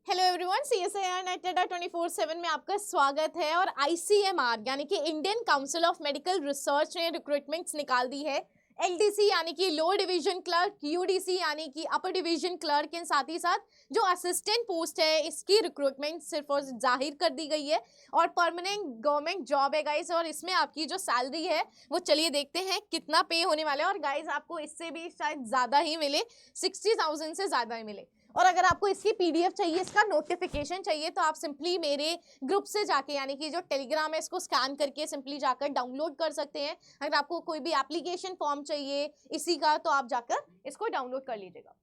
Hello everyone, CSIR net अड्डा 24/7 में आपका स्वागत है। और ICMR यानी कि Indian council of medical research ने रिक्रूटमेंट्स निकाल दी है। LDC यानी कि लोअर डिवीजन क्लर्क, UDC यानी कि अपर डिवीजन क्लर्क के साथ ही साथ जो असिस्टेंट पोस्ट है इसकी रिक्रूटमेंट सिर्फ और जाहिर कर दी गई है। और परमानेंट गवर्नमेंट जॉब है गाइस, और इसमें आपकी जो सैलरी है वो चलिए देखते हैं कितना पे होने वाला है। और गाइस आपको इससे भी शायद ज़्यादा ही मिले, 60,000 से ज़्यादा ही मिले। और अगर आपको इसकी PDF चाहिए, इसका नोटिफिकेशन चाहिए, तो आप सिंपली मेरे ग्रुप से जाके यानी कि जो टेलीग्राम है इसको स्कैन करके सिंपली जाकर डाउनलोड कर सकते हैं। अगर आपको कोई भी एप्लीकेशन फॉर्म चाहिए इसी का, तो आप जाकर इसको डाउनलोड कर लीजिएगा।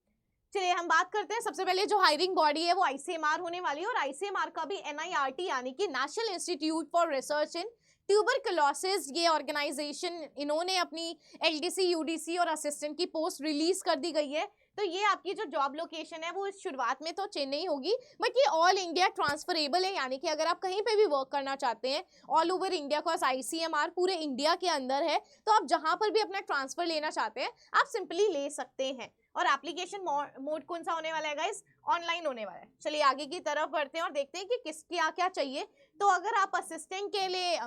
चलिए हम बात करते हैं। सबसे पहले जो हायरिंग बॉडी है वो ICMR होने वाली है। और ICMR का भी NIRT यानी कि national institute for research in tuberculosis, ये ऑर्गेनाइजेशन, इन्होंने अपनी LDC, UDC और असिस्टेंट की पोस्ट रिलीज कर दी गई है। तो ये आपकी जो जॉब लोकेशन है वो शुरुआत में तो चेन्नई होगी, बट ये ऑल इंडिया ट्रांसफरेबल है। यानी कि अगर आप कहीं पे भी वर्क करना चाहते हैं ऑल ओवर इंडिया, को ICMR पूरे इंडिया के अंदर है, तो आप जहां पर भी अपना ट्रांसफर लेना चाहते हैं आप सिंपली ले सकते हैं। और एप्लीकेशन मोड कौन सा होने वाला है गाइस? ऑनलाइन होने वाला है। चलिए आगे की तरफ बढ़ते हैं और देखते हैं कि किस क्या क्या चाहिए। तो अगर आप असिस्टेंट के लिए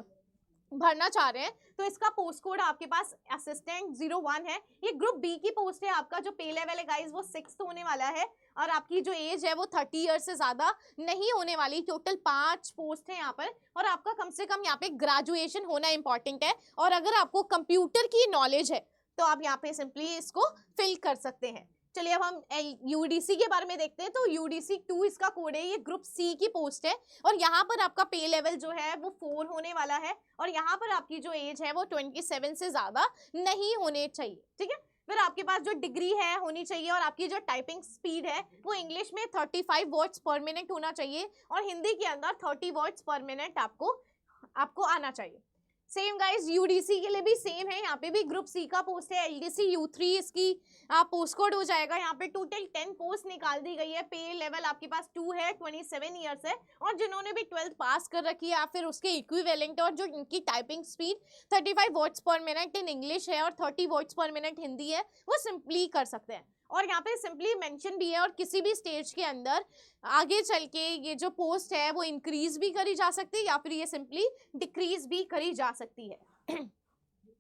भरना चाह रहे हैं तो इसका पोस्ट कोड आपके पास असिस्टेंट 01 है। ये ग्रुप बी की पोस्ट है। आपका जो पे लेवल है गाइस वो 6th होने वाला है। और आपकी जो एज है वो 30 ईयर से ज्यादा नहीं होने वाली। टोटल 5 पोस्ट है यहाँ पर। और आपका कम से कम यहाँ पे ग्रेजुएशन होना इंपॉर्टेंट है। और अगर आपको कंप्यूटर की नॉलेज है तो आप यहाँ पे सिंपली इसको फिल कर सकते हैं। चलिए अब हम UDC के बारे में देखते हैं। तो UDC 2 इसका कोड है। ये ग्रुप C की पोस्ट है। और यहाँ पर आपका पे लेवल जो है वो 4 होने वाला है। और यहाँ पर आपकी जो एज है वो 27 से ज्यादा नहीं होने चाहिए। ठीक है, फिर आपके पास जो डिग्री है होनी चाहिए। और आपकी जो टाइपिंग स्पीड है वो इंग्लिश में 35 वर्ड्स पर मिनट होना चाहिए। और हिंदी के अंदर 30 वर्ड्स पर मिनट आपको आना चाहिए। सेम गाइस UDC के लिए भी सेम है। यहाँ पे भी ग्रुप C का पोस्ट है। LDC U3 इसकी पोस्ट कोड हो जाएगा। यहाँ पे टोटल 10 पोस्ट निकाल दी गई है। पे लेवल आपके पास 2 है, 27 ईयर्स है। और जिन्होंने भी 12th पास कर रखी है या फिर उसके इक्विवेलेंट, और जो इनकी टाइपिंग स्पीड 35 वर्ड्स पर मिनट इन इंग्लिश है और 30 वर्ड्स पर मिनट हिंदी है, वो सिंपली कर सकते हैं। और यहाँ पे सिंपली मेंशन भी है। और किसी भी स्टेज के अंदर आगे चल के ये जो पोस्ट है वो इंक्रीज भी करी जा सकती है या फिर ये सिंपली डिक्रीज भी करी जा सकती है।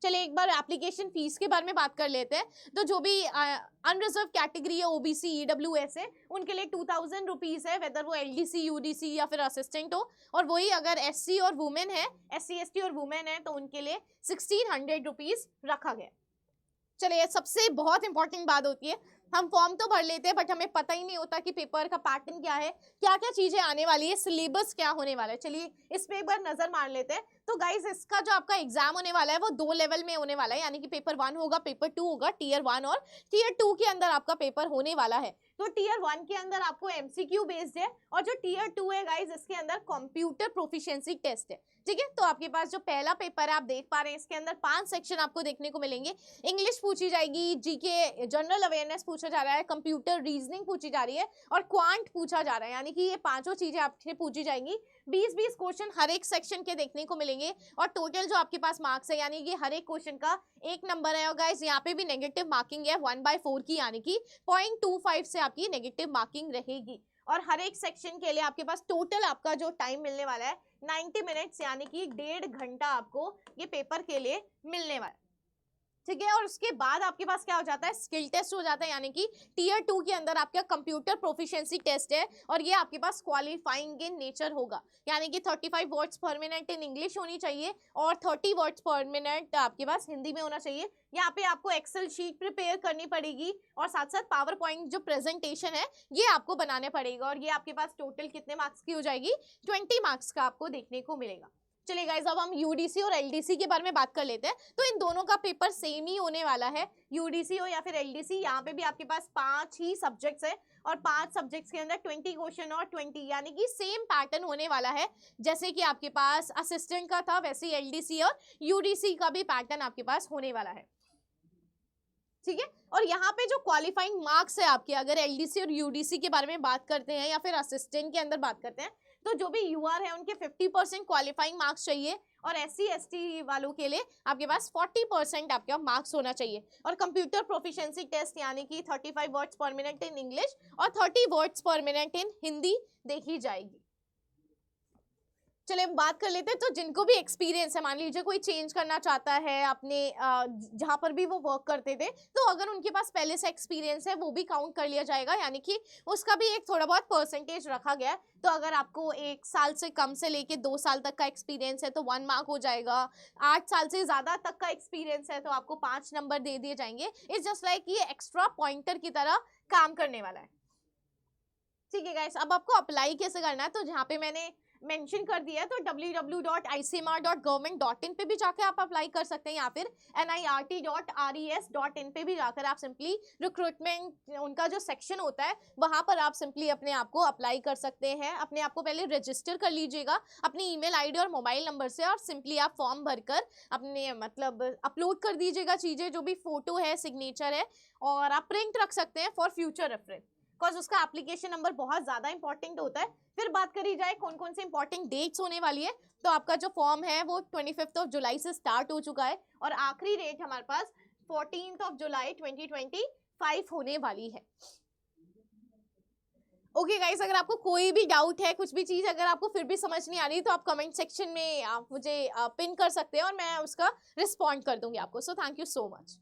चलिए एक बार एप्लीकेशन फीस के बारे में बात कर लेते हैं। तो जो भी अनरिजर्व कैटेगरी है, OBC, EWS है, उनके लिए 2000 रुपीज है, वेदर वो LDC, UDC या फिर असिस्टेंट हो। और वही अगर SC और वुमेन है, SC ST और वुमेन है, तो उनके लिए 1600 रुपीज रखा गया। चलिए सबसे बहुत इंपॉर्टेंट बात होती है, हम फॉर्म तो भर लेते हैं बट हमें पता ही नहीं होता कि पेपर का पैटर्न क्या है, क्या क्या चीजें आने वाली है, सिलेबस क्या होने वाला है। चलिए इस पे एक बार नजर मार लेते हैं। तो गाइस इसका जो आपका एग्जाम होने वाला है वो 2 लेवल में होने वाला है। यानी कि पेपर 1 होगा, पेपर 2 होगा। टियर 1 और टियर 2 के अंदर आपका पेपर होने वाला है। तो टियर 1 के अंदर आपको MCQ बेस्ड है। और जो टियर 2 है गाइस, इसके अंदर कंप्यूटर प्रोफिशिएंसी टेस्ट है। ठीक है, तो आपके पास जो पहला पेपर है आप देख पा रहे हैं, इसके अंदर 5 सेक्शन आपको देखने को मिलेंगे। इंग्लिश पूछी जाएगी, GK जनरल अवेयरनेस पूछा जा रहा है, कंप्यूटर रीजनिंग पूछी जा रही है, और क्वांट पूछा जा रहा है। यानी कि ये 5 चीजें आपसे पूछी जाएंगी। 20-20 क्वेश्चन हर एक सेक्शन के देखने को मिलेंगे। और टोटल जो आपके पास मार्क्स है, यानी कि हर एक क्वेश्चन का 1 नंबर है। और गाइस यहाँ पे भी नेगेटिव मार्किंग है 1/4 की, यानी कि 0.25 से आपकी नेगेटिव मार्किंग रहेगी। और हर एक सेक्शन के लिए आपके पास टोटल आपका जो टाइम मिलने वाला है 90 मिनट्स, यानी कि 1.5 घंटा आपको ये पेपर के लिए मिलने वाला है। ठीक है, और उसके बाद आपके पास क्या हो जाता है, स्किल टेस्ट हो जाता है। यानी कि टियर 2 के अंदर आपका कंप्यूटर प्रोफिशिएंसी टेस्ट है। और ये आपके पास क्वालिफाइंग इन नेचर होगा। यानी कि 35 वर्ड्स पर मिनट इन इंग्लिश होनी चाहिए और 30 वर्ड्स पर मिनट आपके पास हिंदी में होना चाहिए। यहाँ पे आपको एक्सेल शीट प्रिपेयर करनी पड़ेगी और साथ साथ पावर पॉइंट जो प्रेजेंटेशन है ये आपको बनाने पड़ेगा। और ये आपके पास टोटल कितने मार्क्स की हो जाएगी, 20 मार्क्स का आपको देखने को मिलेगा। चलिए गाइस अब हम UDC और LDC के बारे में बात कर लेते हैं। तो इन दोनों का पेपर सेम ही होने वाला है। UDC हो या फिर LDC, यहाँ पे भी आपके पास 5 ही सब्जेक्ट्स है। और 5 सब्जेक्ट्स के अंदर 20 क्वेश्चन और 20, यानी कि सेम पैटर्न होने वाला है। जैसे कि आपके पास असिस्टेंट का था, वैसे ही LDC और UDC का भी पैटर्न आपके पास होने वाला है। ठीक है, और यहाँ पे जो क्वालिफाइंग मार्क्स है आपके, अगर LDC और UDC के बारे में बात करते हैं या फिर असिस्टेंट के अंदर बात करते हैं, तो जो भी यूआर है उनके 50% क्वालिफाइंग मार्क्स चाहिए, और SC ST वालों के लिए आपके पास 40% आपके मार्क्स होना चाहिए। और कंप्यूटर प्रोफिशिएंसी टेस्ट यानी कि 35 वर्ड्स पर मिनट इन इंग्लिश और 30 वर्ड्स पर मिनट इन हिंदी देखी जाएगी। चलिए हम बात कर लेते हैं, तो जिनको भी एक्सपीरियंस है, मान लीजिए कोई चेंज करना चाहता है अपने जहाँ पर भी वो वर्क करते थे, तो अगर उनके पास पहले से एक्सपीरियंस है वो भी काउंट कर लिया जाएगा, यानी कि उसका भी एक थोड़ा बहुत परसेंटेज रखा गया है। तो अगर आपको 1 साल से कम से लेके 2 साल तक का एक्सपीरियंस है तो 1 मार्क हो जाएगा, 8 साल से ज़्यादा तक का एक्सपीरियंस है तो आपको 5 नंबर दे दिए जाएंगे। इट्स जस्ट लाइक ये एक्स्ट्रा पॉइंटर की तरह काम करने वाला है। ठीक है गाइस, अब आपको अप्लाई कैसे करना है, तो जहाँ पे मैंने मेंशन कर दिया है तो www.icmr.government.in पे भी जाकर आप अप्लाई कर सकते हैं, या फिर NIRT.RES.in पे भी जाकर आप सिंपली रिक्रूटमेंट उनका जो सेक्शन होता है वहां पर आप सिंपली अपने आप को अप्लाई कर सकते हैं। अपने आप को पहले रजिस्टर कर लीजिएगा अपनी ईमेल आईडी और मोबाइल नंबर से, और सिंपली आप फॉर्म भरकर अपने मतलब अपलोड कर दीजिएगा चीज़ें, जो भी फोटो है, सिग्नेचर है, और आप प्रिंट रख सकते हैं फॉर फ्यूचर रेफरेंस, बिकॉज उसका एप्लीकेशन नंबर बहुत ज़्यादा इंपॉर्टेंट होता है। फिर बात करी जाए कौन कौन से इंपॉर्टेंट डेट्स होने वाली है, तो आपका जो फॉर्म है वो 25 जुलाई से स्टार्ट हो चुका है, और आखिरी डेट हमारे पास 14 जुलाई 2025 होने वाली है। ओके गाइस, अगर आपको कोई भी डाउट है, कुछ भी चीज़ अगर आपको फिर भी समझ नहीं आ रही, तो आप कमेंट सेक्शन में आप मुझे पिन कर सकते हैं और मैं उसका रिस्पॉन्ड कर दूंगी आपको। So thank you so much.